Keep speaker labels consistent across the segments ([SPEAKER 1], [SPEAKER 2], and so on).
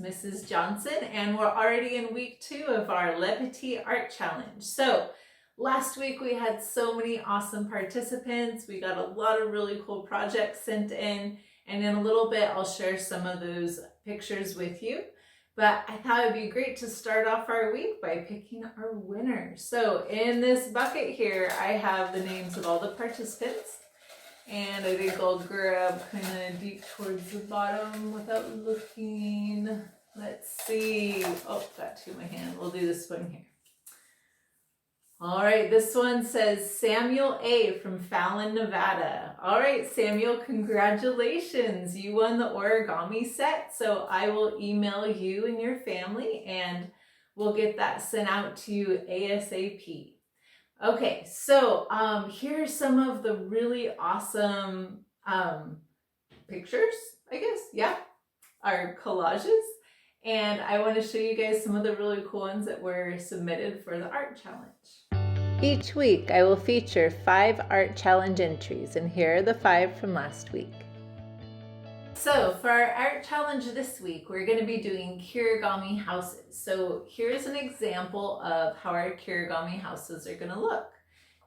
[SPEAKER 1] Mrs. Johnson, and we're already in week 2 of our Le Petit Art Challenge. So last week we had so many awesome participants. We got a lot of really cool projects sent in, and in a little bit I'll share some of those pictures with you. But I thought it'd be great to start off our week by picking our winner. So in this bucket here, I have the names of all the participants. And I think I'll grab kind of deep towards the bottom without looking. Let's see. Oh, got two in my hand. We'll do this one here. All right, this one says Samuel A. from Fallon, Nevada. All right, Samuel, congratulations. You won the origami set. So I will email you and your family and we'll get that sent out to you ASAP. Okay, so here are some of the really awesome pictures, I guess, yeah, our collages. And I want to show you guys some of the really cool ones that were submitted for the art challenge. Each week I will feature 5 art challenge entries, and here are the 5 from last week. So for our art challenge this week, we're going to be doing Kirigami houses. So here's an example of how our Kirigami houses are going to look.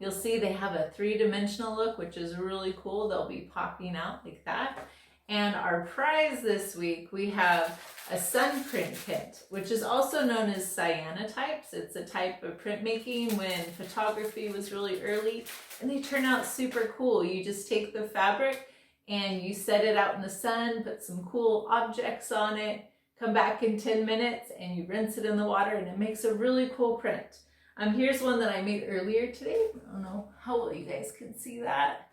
[SPEAKER 1] You'll see they have a 3-dimensional look, which is really cool. They'll be popping out like that. And our prize this week, we have a sun print kit, which is also known as cyanotypes. It's a type of printmaking when photography was really early, and they turn out super cool. You just take the fabric and you set it out in the sun, put some cool objects on it, come back in 10 minutes and you rinse it in the water, and it makes a really cool print. Here's one that I made earlier today. I don't know how well you guys can see that,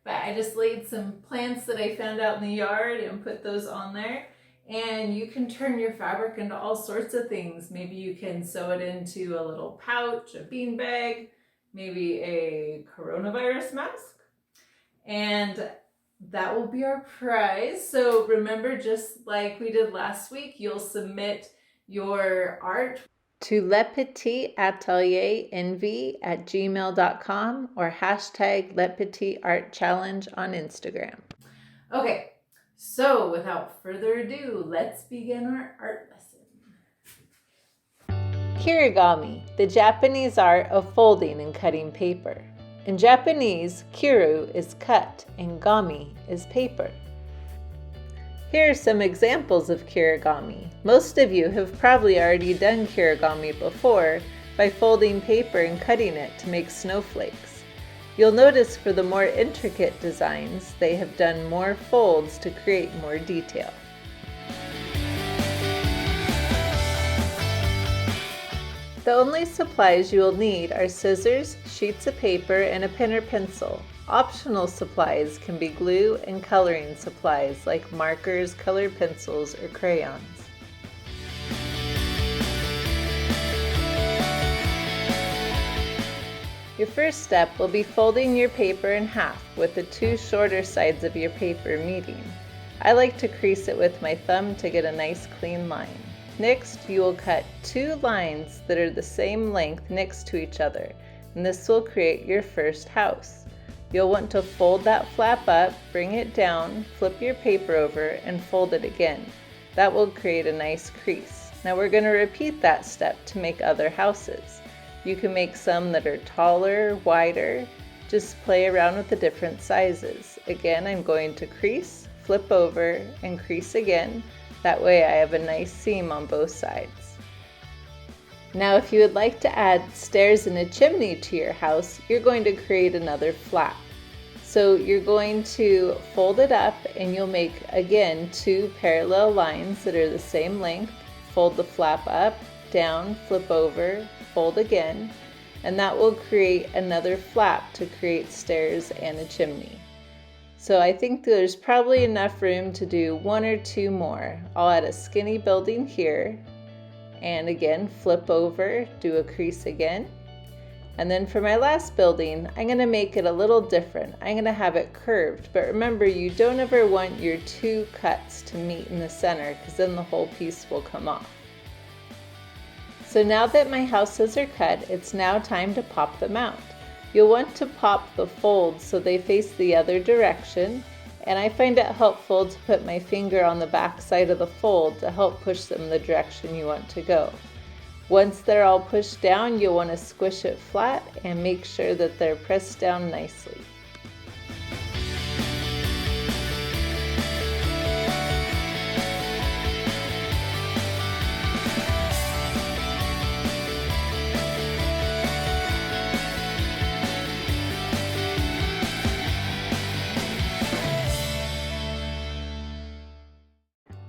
[SPEAKER 1] but I just laid some plants that I found out in the yard and put those on there. And you can turn your fabric into all sorts of things. Maybe you can sew it into a little pouch, a bean bag, maybe a coronavirus mask. And that will be our prize. So remember, just like we did last week, you'll submit your art to lepetitateliernv@gmail.com or hashtag #LePetitArtChallenge on Instagram. Okay, so without further ado, let's begin our art lesson. Kirigami, the Japanese art of folding and cutting paper. In Japanese, kiru is cut and gami is paper. Here are some examples of kirigami. Most of you have probably already done kirigami before by folding paper and cutting it to make snowflakes. You'll notice for the more intricate designs, they have done more folds to create more detail. The only supplies you will need are scissors, sheets of paper, and a pen or pencil. Optional supplies can be glue and coloring supplies like markers, colored pencils, or crayons. Your first step will be folding your paper in half with the 2 shorter sides of your paper meeting. I like to crease it with my thumb to get a nice clean line. Next, you will cut 2 lines that are the same length next to each other, and this will create your first house. You'll want to fold that flap up, bring it down, flip your paper over, and fold it again. That will create a nice crease. Now we're going to repeat that step to make other houses. You can make some that are taller, wider. Just play around with the different sizes. Again, I'm going to crease, flip over, and crease again. That way I have a nice seam on both sides. Now if you would like to add stairs and a chimney to your house, you're going to create another flap. So you're going to fold it up and you'll make, again, 2 parallel lines that are the same length. Fold the flap up, down, flip over, fold again, and that will create another flap to create stairs and a chimney. So I think there's probably enough room to do 1 or 2 more. I'll add a skinny building here, and again flip over, do a crease again. And then for my last building, I'm going to make it a little different. I'm going to have it curved, but remember, you don't ever want your 2 cuts to meet in the center because then the whole piece will come off. So now that my houses are cut, it's now time to pop them out. You'll want to pop the folds so they face the other direction, and I find it helpful to put my finger on the back side of the fold to help push them the direction you want to go. Once they're all pushed down, you'll want to squish it flat and make sure that they're pressed down nicely.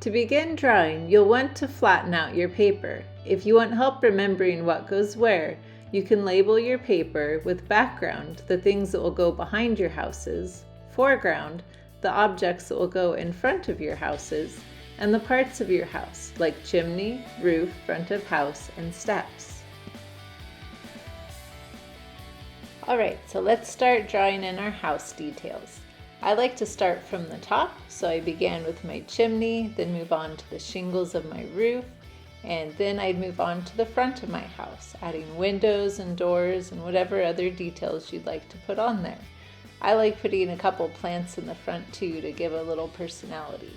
[SPEAKER 1] To begin drawing, you'll want to flatten out your paper. If you want help remembering what goes where, you can label your paper with background, the things that will go behind your houses, foreground, the objects that will go in front of your houses, and the parts of your house, like chimney, roof, front of house, and steps. Alright, so let's start drawing in our house details. I like to start from the top, so I began with my chimney, then move on to the shingles of my roof, and then I'd move on to the front of my house, adding windows and doors and whatever other details you'd like to put on there. I like putting a couple plants in the front too to give a little personality.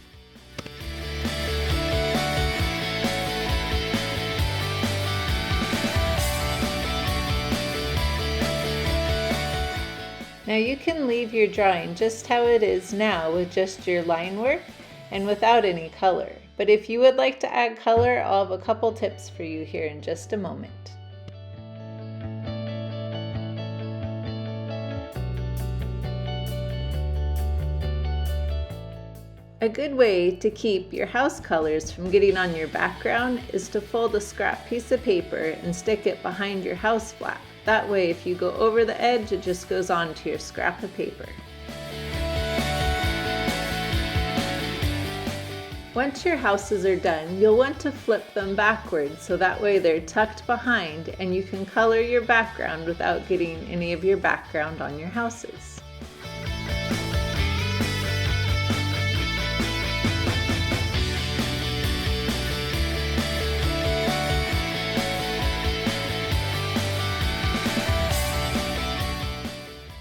[SPEAKER 1] Now you can leave your drawing just how it is now with just your line work and without any color. But if you would like to add color, I'll have a couple tips for you here in just a moment. A good way to keep your house colors from getting on your background is to fold a scrap piece of paper and stick it behind your house flap. That way, if you go over the edge, it just goes onto your scrap of paper. Once your houses are done, you'll want to flip them backwards so that way they're tucked behind and you can color your background without getting any of your background on your houses.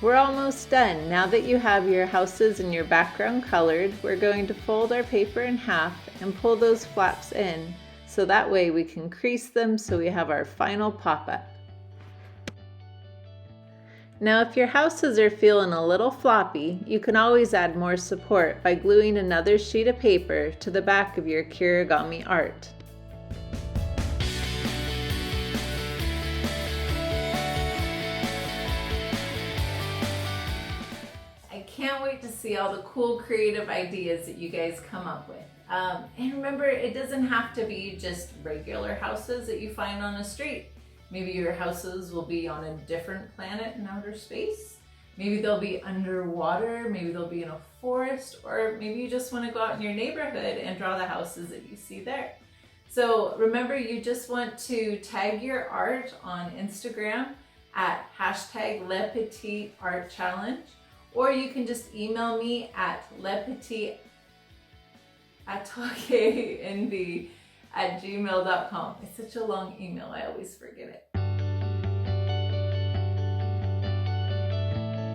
[SPEAKER 1] We're almost done. Now that you have your houses and your background colored, we're going to fold our paper in half and pull those flaps in so that way we can crease them so we have our final pop-up. Now if your houses are feeling a little floppy, you can always add more support by gluing another sheet of paper to the back of your Kirigami art. Can't wait to see all the cool creative ideas that you guys come up with. And remember, it doesn't have to be just regular houses that you find on the street. Maybe your houses will be on a different planet in outer space. Maybe they'll be underwater, maybe they'll be in a forest, or maybe you just want to go out in your neighborhood and draw the houses that you see there. So remember, you just want to tag your art on Instagram at #LePetitArtChallenge. Or you can just email me at lepetitatalkenv@gmail.com. It's such a long email, I always forget it.